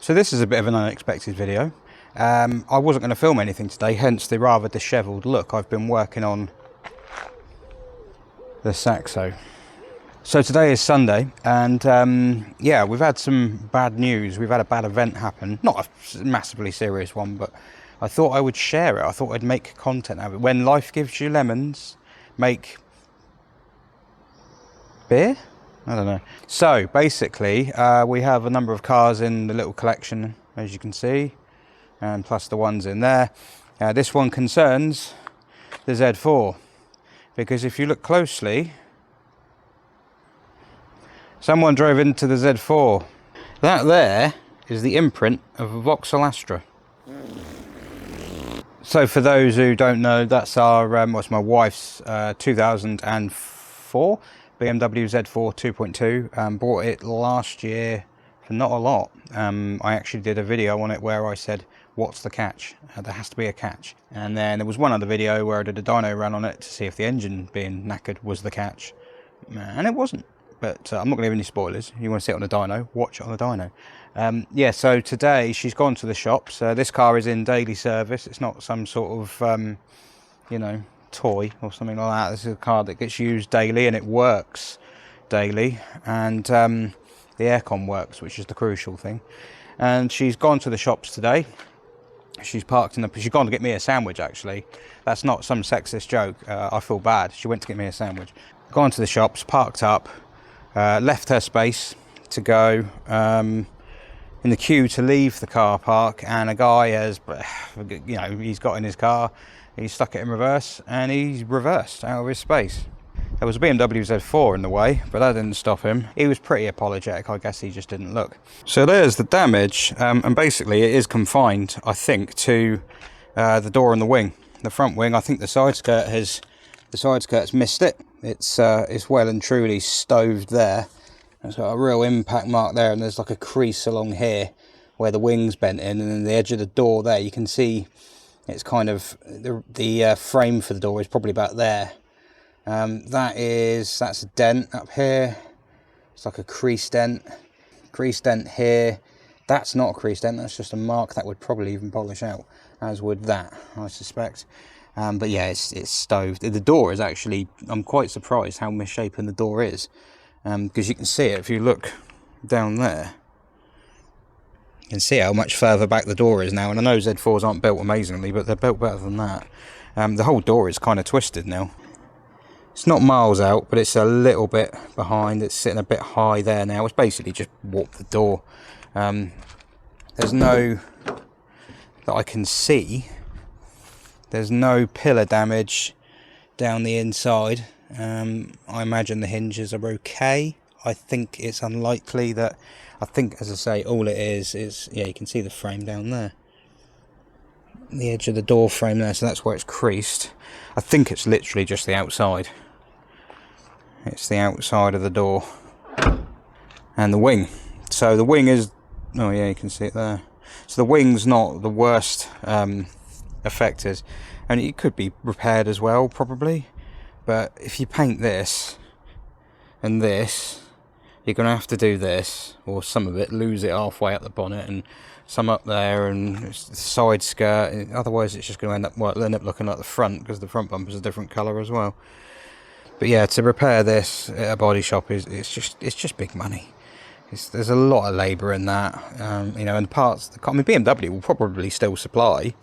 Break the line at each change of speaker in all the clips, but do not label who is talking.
So this is a bit of an unexpected video. I wasn't going to film anything today, hence the rather dishevelled look. I've been working on the Saxo. So today is Sunday, and yeah, we've had some bad news. We've had a bad event happen, not a massively serious one, but I thought I would share it. I thought I'd make content out of it. When life gives you lemons, make beer? I don't know. So basically, we have a number of cars in the little collection, as you can see, and plus the ones in there. This one concerns the Z4, because if you look closely, someone drove into the Z4. That there is the imprint of a Vauxhall Astra. So for those who don't know, that's our what's my wife's 2004 BMW Z4 2.2. Bought it last year for not a lot. I actually did a video on it where I said, what's the catch? There has to be a catch. And then there was one other video where I did a dyno run on it to see if the engine being knackered was the catch. And it wasn't. But I'm not going to give any spoilers. You want to see it on the dyno, watch it on the dyno. Yeah, so today she's gone to the shops. This car is in daily service. It's not some sort of, you know, toy or something like that. This is a car that gets used daily and it works daily. And the aircon works, which is the crucial thing. And she's gone to the shops today. She's parked in the... She's gone to get me a sandwich, actually. That's not some sexist joke. I feel bad. She went to get me a sandwich. Gone to the shops, parked up. Left her space to go in the queue to leave the car park, and a guy has, you know, he's got in his car, he's stuck it in reverse, and he's reversed out of his space. There was a BMW Z4 in the way, but that didn't stop him. He was pretty apologetic. I guess he just didn't look. So there's the damage, and basically it is confined, I think, to the door and the wing. The front wing, I think the side skirt's missed it. It's well and truly stoved there. It's got a real impact mark there, and there's like a crease along here where the wing's bent in, and then the edge of the door there, you can see it's kind of the frame for the door is probably about there. That's a dent up here. It's like a crease dent here. That's not a crease dent, that's just a mark that would probably even polish out, as would that, I suspect. But yeah, it's stoved. The door is actually, I'm quite surprised how misshapen the door is, because you can see it if you look down there. You can see how much further back the door is now, and I know Z4s aren't built amazingly, but they're built better than that. The whole door is kind of twisted now. It's not miles out, but it's a little bit behind. It's sitting a bit high there now. It's basically just warped the door. There's no, that I can see, there's no pillar damage down the inside. I imagine the hinges are okay. I think it's unlikely that... I think, as I say, all it is... Yeah, you can see the frame down there. The edge of the door frame there, so that's where it's creased. I think it's literally just the outside. It's the outside of the door. And the wing. So the wing is... Oh yeah, you can see it there. So the wing's not the worst affected, and it could be repaired as well, probably. But if you paint this and this, you're going to have to do this, or some of it, lose it halfway up the bonnet, and some up there, and the side skirt. Otherwise, it's just going to end up, well, it'll end up looking like the front, because the front bumper's a different colour as well. But yeah, to repair this at a body shop it's just big money. There's a lot of labour in that, you know, and the parts. I mean, BMW will probably still supply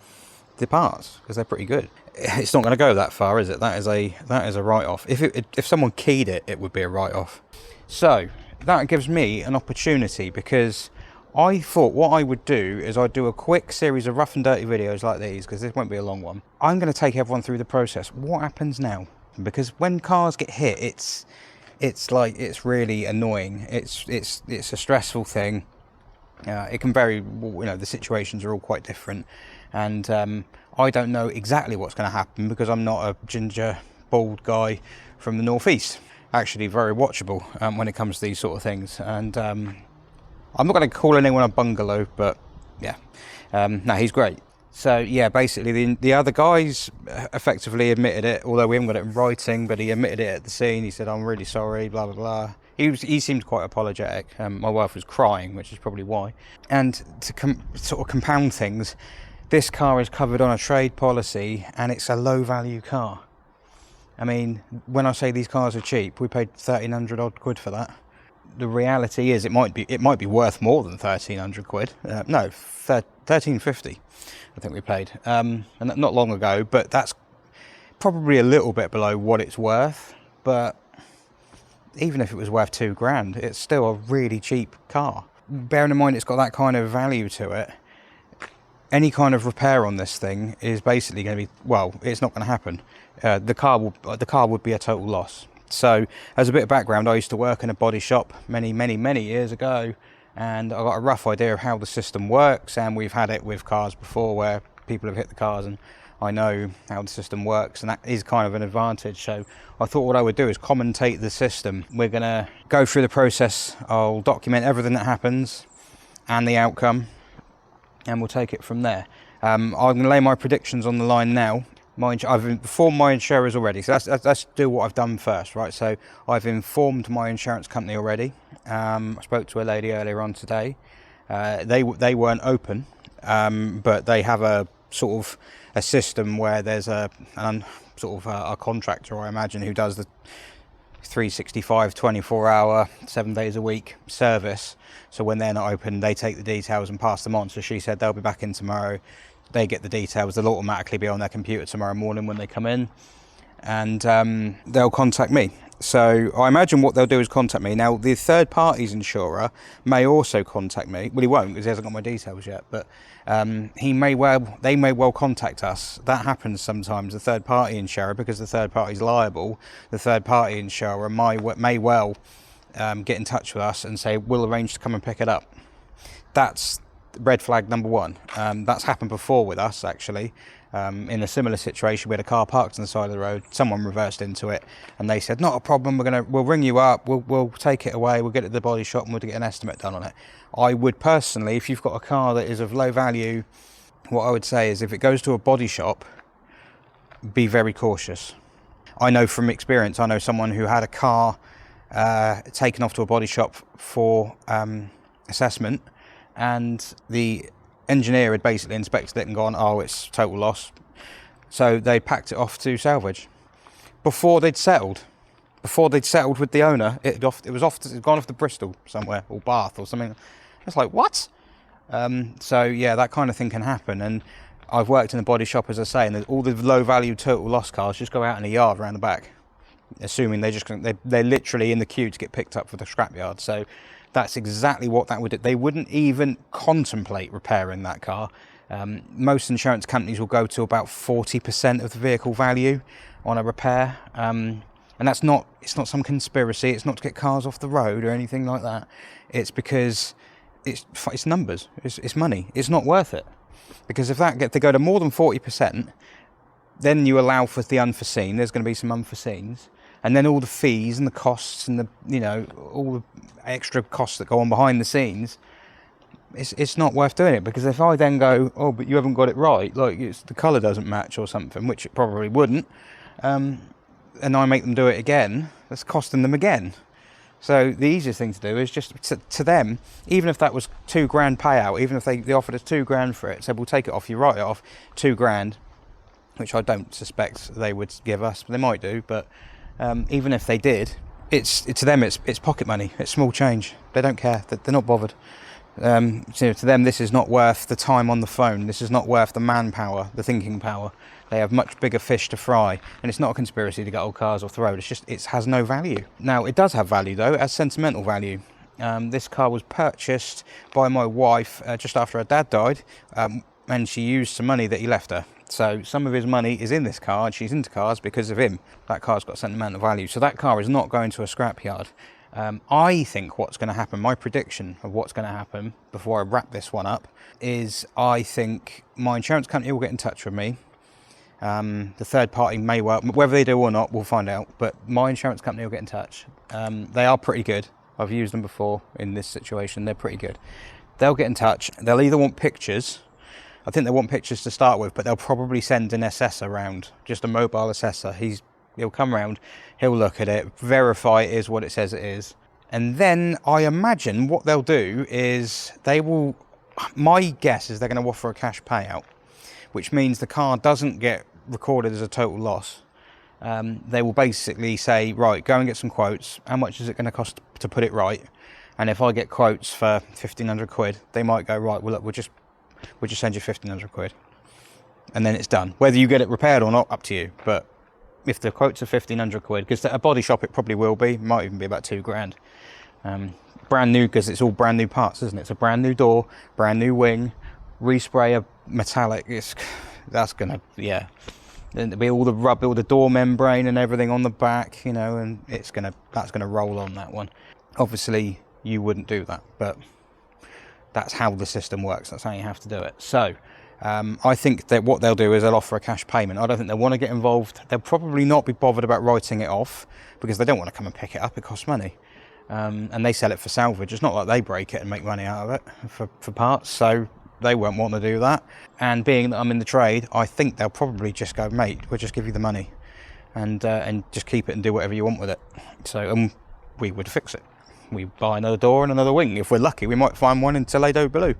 the parts because they're pretty good. It's not going to go that far, is it? That is a write-off. If someone keyed it, it would be a write-off. So that gives me an opportunity, because I thought what I would do is I'd do a quick series of rough and dirty videos like these, because this won't be a long one. I'm going to take everyone through the process. What happens now? Because when cars get hit, it's like, it's really annoying. It's a stressful thing. It can vary, you know, the situations are all quite different, and I don't know exactly what's going to happen, because I'm not a ginger bald guy from the northeast. Actually very watchable when it comes to these sort of things, and I'm not going to call anyone a bungalow, but yeah, no, he's great. So yeah, basically the other guys effectively admitted it, although we haven't got it in writing, but he admitted it at the scene. He said, I'm really sorry, blah blah blah. He seemed quite apologetic. My wife was crying, which is probably why. And to sort of compound things, this car is covered on a trade policy, and it's a low-value car. I mean, when I say these cars are cheap, we paid 1,300 odd quid for that. The reality is, it might be worth more than 1,300 quid. No, 1,350. I think we paid, and not long ago. But that's probably a little bit below what it's worth. But even if it was worth £2,000, it's still a really cheap car. Bearing in mind it's got that kind of value to it, any kind of repair on this thing is basically going to be, well, it's not going to happen. The car would be a total loss. So, as a bit of background, I used to work in a body shop many years ago, and I got a rough idea of how the system works. And we've had it with cars before where people have hit the cars, and I know how the system works, and that is kind of an advantage. So I thought what I would do is commentate the system. We're going to go through the process. I'll document everything that happens and the outcome, and we'll take it from there. I'm going to lay my predictions on the line now. I've informed my insurers already, so let's do what I've done first, right? So I've informed my insurance company already. I spoke to a lady earlier on today. They weren't open, but they have a sort of a system where there's a contractor, I imagine, who does the 365, 24-hour, 7 days a week service. So when they're not open, they take the details and pass them on. So she said they'll be back in tomorrow. They get the details. They'll automatically be on their computer tomorrow morning when they come in, and they'll contact me. So I imagine what they'll do is contact me. Now, the third party's insurer may also contact me. Well, he won't, because he hasn't got my details yet, but they may well contact us. That happens sometimes. The third party insurer, because the third party's liable, the third party insurer may well get in touch with us and say, we'll arrange to come and pick it up. That's red flag number one. That's happened before with us, actually. In a similar situation, we had a car parked on the side of the road. Someone reversed into it, and they said, "Not a problem. We'll ring you up. We'll take it away. We'll get it to the body shop, and we'll get an estimate done on it." I would personally, if you've got a car that is of low value, what I would say is, if it goes to a body shop, be very cautious. I know from experience. I know someone who had a car taken off to a body shop for assessment, and the engineer had basically inspected it and gone, "Oh, it's total loss." So they packed it off to salvage before they'd settled with the owner. It had gone off to Bristol somewhere, or Bath or something. It's like, what? So yeah, that kind of thing can happen. And I've worked in a body shop, as I say, and all the low value total loss cars just go out in a yard around the back, assuming they're literally in the queue to get picked up for the scrapyard. So that's exactly what that would do. They wouldn't even contemplate repairing that car. Most insurance companies will go to about 40% of the vehicle value on a repair. And it's not some conspiracy. It's not to get cars off the road or anything like that. It's because it's numbers. It's money. It's not worth it. Because if they go to more than 40%, then you allow for the unforeseen. There's going to be some unforeseens. And then all the fees and the costs and all the extra costs that go on behind the scenes, it's not worth doing it. Because if I then go, "Oh, but you haven't got it right, like the colour doesn't match or something," which it probably wouldn't, and I make them do it again, that's costing them again. So the easiest thing to do is just to them, even if that was £2,000 payout, even if they offered us £2,000 for it, said, "We'll take it off, you write it off, £2,000, which I don't suspect they would give us, but they might do, but even if they did, to them it's pocket money, it's small change. They don't care, they're not bothered. So to them, this is not worth the time on the phone. This is not worth the manpower, the thinking power. They have much bigger fish to fry, and it's not a conspiracy to get old cars off the road. It has no value. Now, it does have value though. It has sentimental value. This car was purchased by my wife just after her dad died, and she used some money that he left her. So some of his money is in this car, and she's into cars because of him. That car's got sentimental value. So that car is not going to a scrapyard. I think what's going to happen, my prediction of what's going to happen before I wrap this one up, is I think my insurance company will get in touch with me. The third party may well, whether they do or not, we'll find out. But my insurance company will get in touch. They are pretty good. I've used them before in this situation. They're pretty good. They'll get in touch. They'll either want pictures. I think they want pictures to start with, but they'll probably send an assessor round, just a mobile assessor. He'll come round, he'll look at it, verify it is what it says it is, And then I imagine what they'll do is my guess is they're going to offer a cash payout, which means the car doesn't get recorded as a total loss. They will basically say, right, go and get some quotes. How much is it going to cost to put it right? And if I get quotes for 1,500 quid, they might go, right, well, look, we'll just send you 1,500 quid. And then it's done. Whether you get it repaired or not, up to you. But if the quotes are 1,500 quid, because at a body shop it probably will be, might even be about 2 grand. Brand new, because it's all brand new parts, isn't it? It's a brand new door, brand new wing, respray a metallic. That's gonna, yeah. Then there'll be all the rub, all the door membrane and everything on the back, you know, and that's gonna roll on that one. Obviously, you wouldn't do that, but that's how the system works. That's how you have to do it. So I think that what they'll do is they'll offer a cash payment. I don't think they'll want to get involved. They'll probably not be bothered about writing it off because they don't want to come and pick it up. It costs money. And they sell it for salvage. It's not like they break it and make money out of it for parts, so they won't want to do that. And being that I'm in the trade, I think they'll probably just go, mate, we'll just give you the money and just keep it and do whatever you want with it. So we would fix it. We buy another door and another wing. If we're lucky, we might find one in Toledo Blue.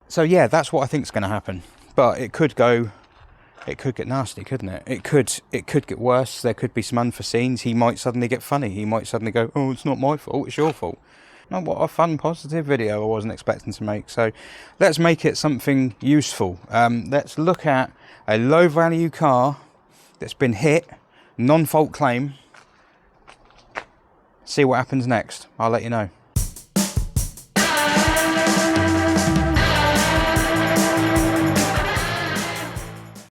So yeah, that's what I think is going to happen. But it could get nasty, couldn't it? It could get worse. There could be some unforeseens. He might suddenly get funny. He might suddenly go, oh, it's not my fault, it's your fault. Oh, what a fun, positive video I wasn't expecting to make. So let's make it something useful. Let's look at a low value car that's been hit, non-fault claim. See what happens next. I'll let you know.